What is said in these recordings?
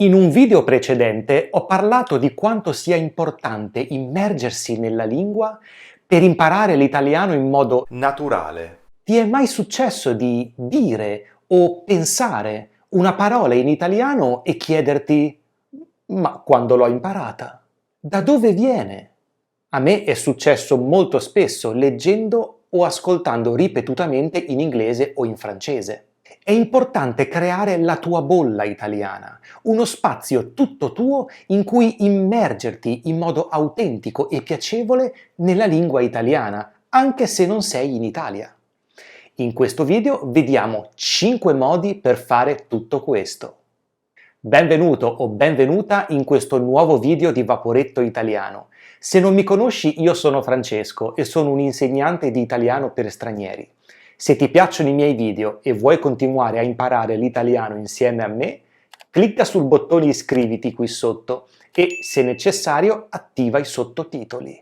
In un video precedente ho parlato di quanto sia importante immergersi nella lingua per imparare l'italiano in modo naturale. Ti è mai successo di dire o pensare una parola in italiano e chiederti: ma quando l'ho imparata? Da dove viene? A me è successo molto spesso leggendo o ascoltando ripetutamente in inglese o in francese. È importante creare la tua bolla italiana, uno spazio tutto tuo in cui immergerti in modo autentico e piacevole nella lingua italiana, anche se non sei in Italia. In questo video vediamo 5 modi per fare tutto questo. Benvenuto o benvenuta in questo nuovo video di Vaporetto Italiano. Se non mi conosci, io sono Francesco e sono un insegnante di italiano per stranieri. Se ti piacciono i miei video e vuoi continuare a imparare l'italiano insieme a me, clicca sul bottone iscriviti qui sotto e, se necessario, attiva i sottotitoli.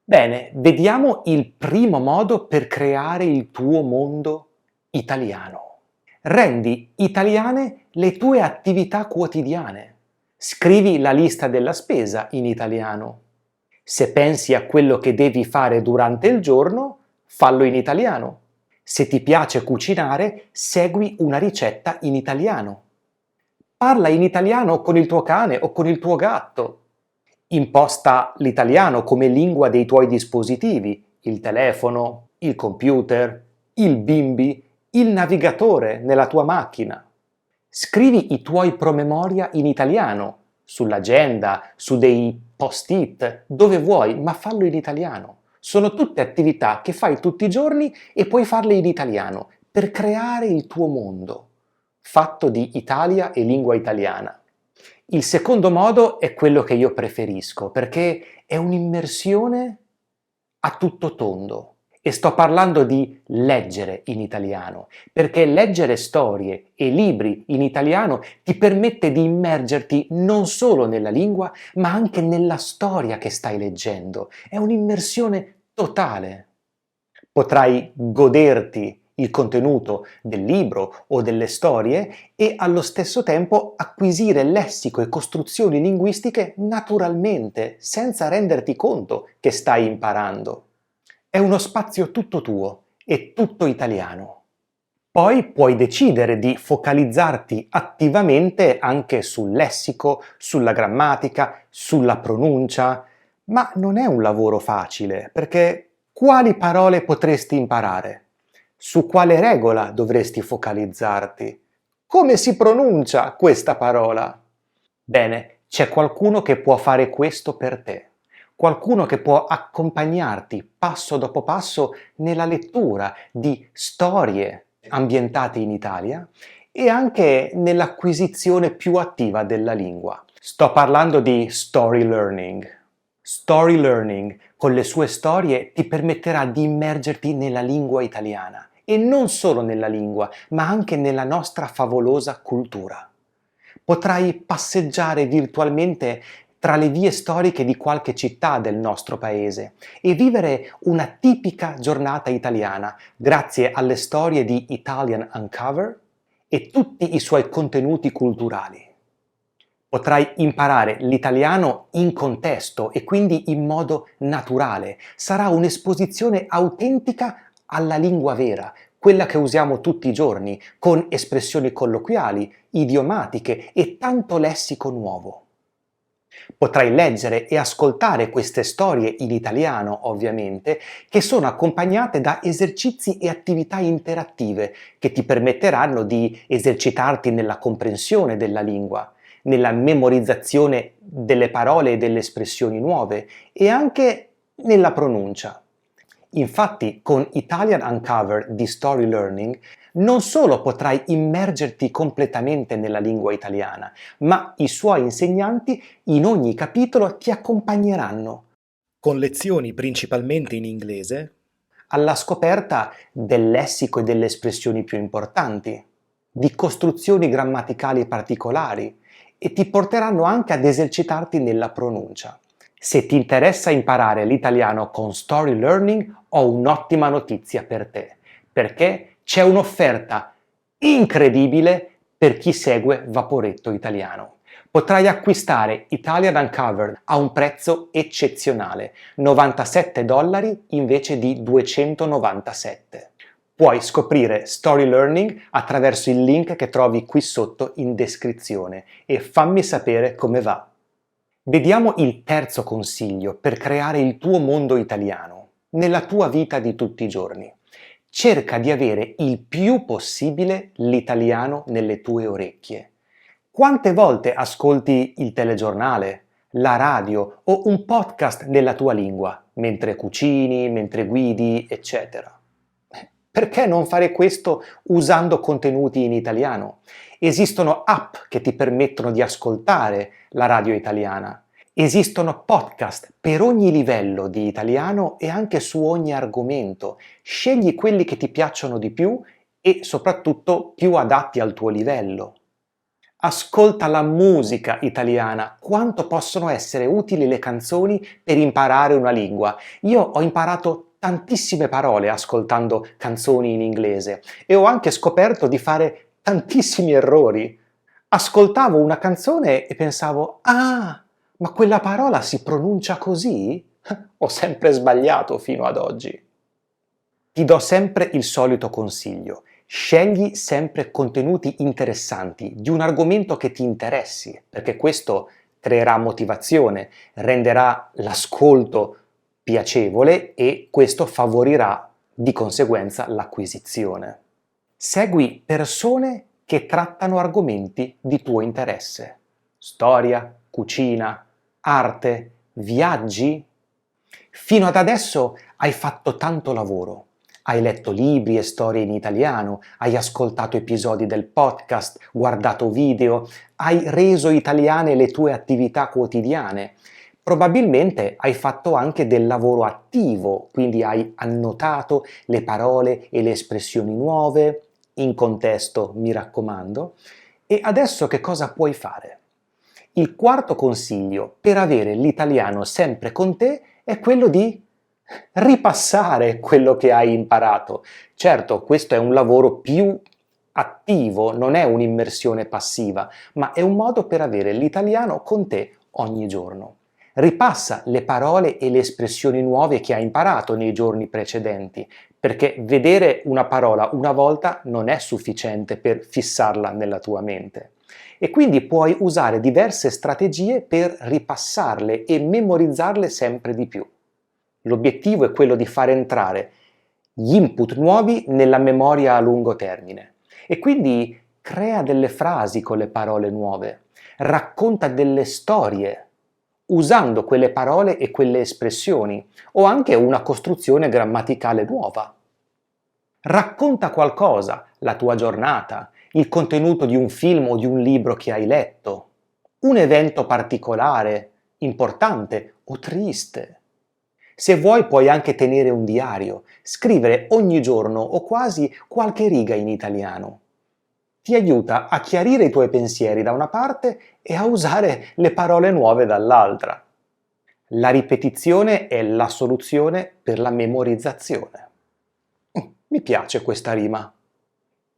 Bene, vediamo il primo modo per creare il tuo mondo italiano. Rendi italiane le tue attività quotidiane. Scrivi la lista della spesa in italiano. Se pensi a quello che devi fare durante il giorno, fallo in italiano. Se ti piace cucinare, segui una ricetta in italiano. Parla in italiano con il tuo cane o con il tuo gatto. Imposta l'italiano come lingua dei tuoi dispositivi, il telefono, il computer, il bimbi, il navigatore nella tua macchina. Scrivi i tuoi promemoria in italiano, sull'agenda, su dei post-it, dove vuoi, ma fallo in italiano. Sono tutte attività che fai tutti i giorni e puoi farle in italiano per creare il tuo mondo, fatto di Italia e lingua italiana. Il secondo modo è quello che io preferisco perché è un'immersione a tutto tondo. E sto parlando di leggere in italiano, perché leggere storie e libri in italiano ti permette di immergerti non solo nella lingua, ma anche nella storia che stai leggendo. È un'immersione totale. Potrai goderti il contenuto del libro o delle storie e allo stesso tempo acquisire lessico e costruzioni linguistiche naturalmente, senza renderti conto che stai imparando. È uno spazio tutto tuo e tutto italiano. Poi puoi decidere di focalizzarti attivamente anche sul lessico, sulla grammatica, sulla pronuncia, ma non è un lavoro facile, perché quali parole potresti imparare? Su quale regola dovresti focalizzarti? Come si pronuncia questa parola? Bene, c'è qualcuno che può fare questo per te. Qualcuno che può accompagnarti passo dopo passo nella lettura di storie ambientate in Italia e anche nell'acquisizione più attiva della lingua. Sto parlando di story learning. Story learning, con le sue storie, ti permetterà di immergerti nella lingua italiana e non solo nella lingua, ma anche nella nostra favolosa cultura. Potrai passeggiare virtualmente tra le vie storiche di qualche città del nostro paese e vivere una tipica giornata italiana grazie alle storie di Italian Uncover e tutti i suoi contenuti culturali. Potrai imparare l'italiano in contesto e quindi in modo naturale. Sarà un'esposizione autentica alla lingua vera, quella che usiamo tutti i giorni, con espressioni colloquiali, idiomatiche e tanto lessico nuovo. Potrai leggere e ascoltare queste storie in italiano, ovviamente, che sono accompagnate da esercizi e attività interattive che ti permetteranno di esercitarti nella comprensione della lingua, nella memorizzazione delle parole e delle espressioni nuove e anche nella pronuncia. Infatti, con Italian Uncover di Story Learning non solo potrai immergerti completamente nella lingua italiana, ma i suoi insegnanti in ogni capitolo ti accompagneranno, con lezioni principalmente in inglese, alla scoperta del lessico e delle espressioni più importanti, di costruzioni grammaticali particolari e ti porteranno anche ad esercitarti nella pronuncia. Se ti interessa imparare l'italiano con Story Learning, ho un'ottima notizia per te, perché c'è un'offerta incredibile per chi segue Vaporetto Italiano. Potrai acquistare Italian Uncovered a un prezzo eccezionale, $97 invece di 297. Puoi scoprire Story Learning attraverso il link che trovi qui sotto in descrizione e fammi sapere come va. Vediamo il terzo consiglio per creare il tuo mondo italiano nella tua vita di tutti i giorni. Cerca di avere il più possibile l'italiano nelle tue orecchie. Quante volte ascolti il telegiornale, la radio o un podcast nella tua lingua, mentre cucini, mentre guidi, eccetera? Perché non fare questo usando contenuti in italiano? Esistono app che ti permettono di ascoltare la radio italiana. Esistono podcast per ogni livello di italiano e anche su ogni argomento. Scegli quelli che ti piacciono di più e soprattutto più adatti al tuo livello. Ascolta la musica italiana, quanto possono essere utili le canzoni per imparare una lingua. Io ho imparato tantissime parole ascoltando canzoni in inglese e ho anche scoperto di fare tantissimi errori. Ascoltavo una canzone e pensavo, ah, ma quella parola si pronuncia così? Ho sempre sbagliato fino ad oggi. Ti do sempre il solito consiglio. Scegli sempre contenuti interessanti di un argomento che ti interessi, perché questo creerà motivazione, renderà l'ascolto piacevole e questo favorirà di conseguenza l'acquisizione. Segui persone che trattano argomenti di tuo interesse. Storia, cucina, arte, viaggi. Fino ad adesso hai fatto tanto lavoro. Hai letto libri e storie in italiano, hai ascoltato episodi del podcast, guardato video, hai reso italiane le tue attività quotidiane. Probabilmente hai fatto anche del lavoro attivo, quindi hai annotato le parole e le espressioni nuove, in contesto, mi raccomando. E adesso che cosa puoi fare? Il quarto consiglio per avere l'italiano sempre con te è quello di ripassare quello che hai imparato. Certo, questo è un lavoro più attivo, non è un'immersione passiva, ma è un modo per avere l'italiano con te ogni giorno. Ripassa le parole e le espressioni nuove che hai imparato nei giorni precedenti, perché vedere una parola una volta non è sufficiente per fissarla nella tua mente. E quindi puoi usare diverse strategie per ripassarle e memorizzarle sempre di più. L'obiettivo è quello di far entrare gli input nuovi nella memoria a lungo termine. E quindi crea delle frasi con le parole nuove, racconta delle storie usando quelle parole e quelle espressioni, o anche una costruzione grammaticale nuova. Racconta qualcosa, la tua giornata, il contenuto di un film o di un libro che hai letto, un evento particolare, importante o triste. Se vuoi puoi anche tenere un diario, scrivere ogni giorno o quasi qualche riga in italiano. Ti aiuta a chiarire i tuoi pensieri da una parte e a usare le parole nuove dall'altra. La ripetizione è la soluzione per la memorizzazione. Mi piace questa rima.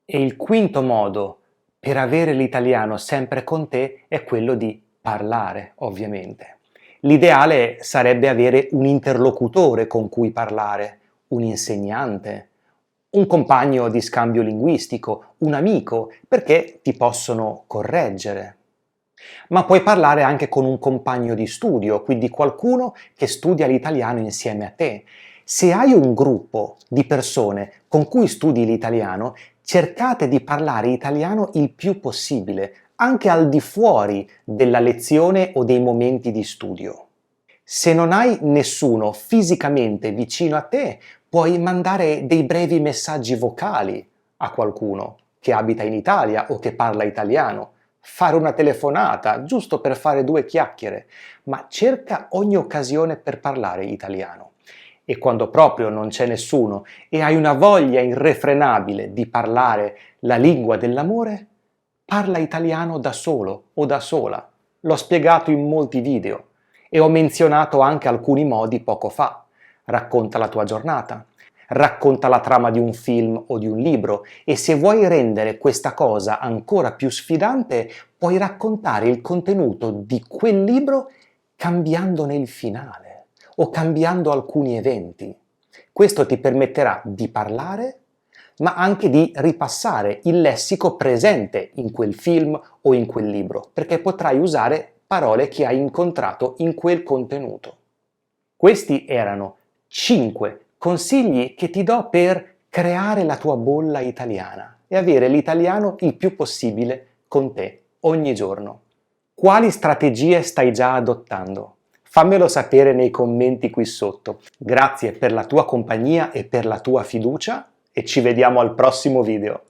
E il quinto modo per avere l'italiano sempre con te è quello di parlare, ovviamente. L'ideale sarebbe avere un interlocutore con cui parlare, un insegnante, un compagno di scambio linguistico, un amico, perché ti possono correggere. Ma puoi parlare anche con un compagno di studio, quindi qualcuno che studia l'italiano insieme a te. Se hai un gruppo di persone con cui studi l'italiano, cercate di parlare italiano il più possibile, anche al di fuori della lezione o dei momenti di studio. Se non hai nessuno fisicamente vicino a te, puoi mandare dei brevi messaggi vocali a qualcuno che abita in Italia o che parla italiano, fare una telefonata, giusto per fare due chiacchiere, ma cerca ogni occasione per parlare italiano. E quando proprio non c'è nessuno e hai una voglia irrefrenabile di parlare la lingua dell'amore, parla italiano da solo o da sola. L'ho spiegato in molti video e ho menzionato anche alcuni modi poco fa. Racconta la tua giornata, racconta la trama di un film o di un libro e se vuoi rendere questa cosa ancora più sfidante, puoi raccontare il contenuto di quel libro cambiandone il finale o cambiando alcuni eventi. Questo ti permetterà di parlare, ma anche di ripassare il lessico presente in quel film o in quel libro, perché potrai usare parole che hai incontrato in quel contenuto. Questi erano 5 consigli che ti do per creare la tua bolla italiana e avere l'italiano il più possibile con te ogni giorno. Quali strategie stai già adottando? Fammelo sapere nei commenti qui sotto. Grazie per la tua compagnia e per la tua fiducia e ci vediamo al prossimo video.